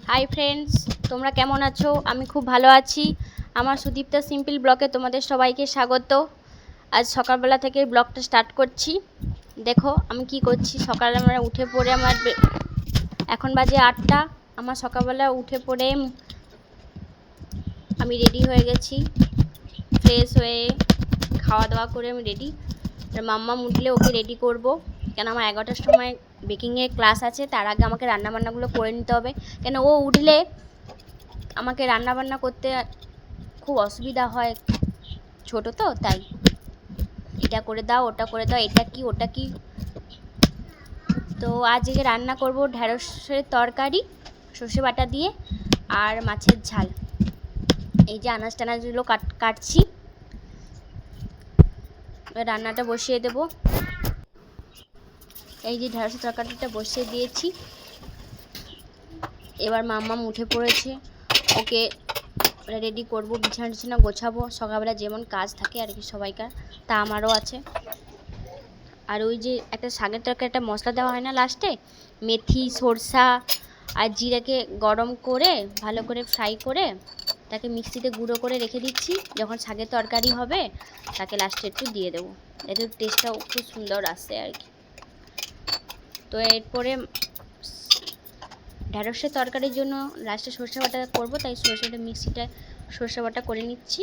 Hi friends, তোমরা কেমন আছো? আমি খুব ভালো আছি। আমার সুদীপ্তা সিম্পল ব্লগে তোমাদের সবাইকে স্বাগত। আজ সকালবেলা থেকে ব্লগটা স্টার্ট করছি। দেখো আমি কি করছি। সকালে আমরা উঠে পড়ে এখন বাজে 8টা। আমার সকালবেলা উঠে পড়ে আমি রেডি হয়ে গেছি। ফ্রেশ হয়ে খাওয়া দাওয়া করে আমি রেডি। মাম্মা উঠলে ওকে রেডি করব, কেন আমার 11টার সময় বেকিংয়ের ক্লাস আছে। তার আগে আমাকে রান্নাবান্নাগুলো করে নিতে হবে, কেন ও উঠলে আমাকে রান্নাবান্না করতে খুব অসুবিধা হয়, ছোট তো, তাই এটা করে দাও ওটা করে দাও, এটা কি ওটা কি। তো আজকে রান্না করব ঢ্যাঁড়সের তরকারি সর্ষে বাটা দিয়ে আর মাছের ঝাল। এই যে আনাজ টানাজগুলো কাটছি, রান্নাটা বসিয়ে দেব। এই যে ঢ্যাঁড়সের তরকারিটা বসিয়ে দিয়েছি। এবার মাম্মা উঠে পড়েছে, ওকে রেডি করব, বিছানা টিছানা গোছাবো। সকালবেলা যেমন কাজ থাকে আর কি সবাইকার, তা আমারও আছে। আর ওই যে একটা শাকের তরকারি একটা মশলা দেওয়া হয় না লাস্টে, মেথি সরষা আর জিরাকে গরম করে ভালো করে ফ্রাই করে তাকে মিক্সিতে গুঁড়ো করে রেখে দিচ্ছি। যখন শাকের তরকারি হবে তাকে লাস্টে একটু দিয়ে দেবো, এতে টেস্টটাও খুব সুন্দর আসে আর কি। তো এরপরে ঢ্যাঁড়সের তরকারির জন্য লাস্টে সরষে বাটা করবো, তাই সরষেটা মিক্সিটা সরষে বাটা করে নিচ্ছি।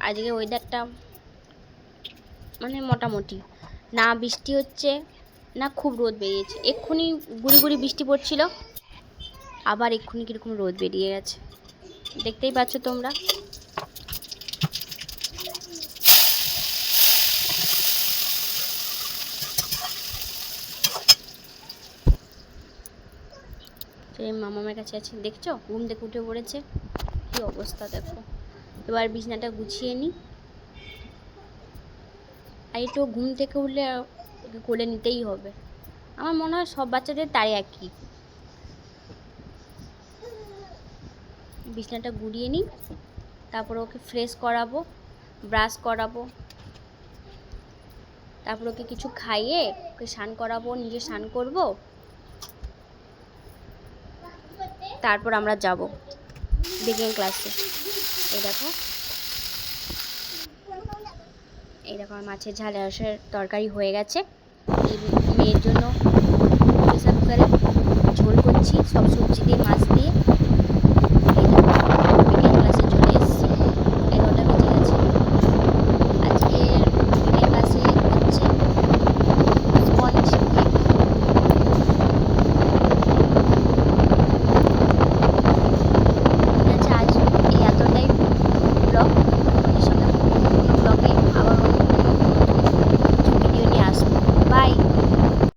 আজকে ওয়েদারটা মানে মোটামুটি, না বৃষ্টি হচ্ছে না খুব রোদ বেরিয়েছে। এক্ষুনি গুড়ি গুড়ি বৃষ্টি পড়ছিল, আবার এক্ষুনি কীরকম রোদ বেরিয়ে গেছে, দেখতেই পাচ্ছ তোমরা। সেই মামামের কাছে আছে, দেখছো ঘুম থেকে উঠে পড়েছে, কী অবস্থা দেখো। এবার বিছানাটা গুছিয়ে নিই। আর একটু ঘুম থেকে উঠলে ওকে কোলে নিতেই হবে। আমার মনে হয় সব বাচ্চাদের তাই একই। বিছানাটা গুড়িয়ে নিই, তারপর ওকে ফ্রেশ করাবো, ব্রাশ করাবো, তারপর ওকে কিছু খাইয়ে ওকে স্নান করাবো, নিজে স্নান করবো, তারপর আমরা যাব বেকিং ক্লাসে। এই দেখো আমার মাছের ঝাল ঢ্যাঁড়সের তরকারি হয়ে গেছে। মেয়ের জন্য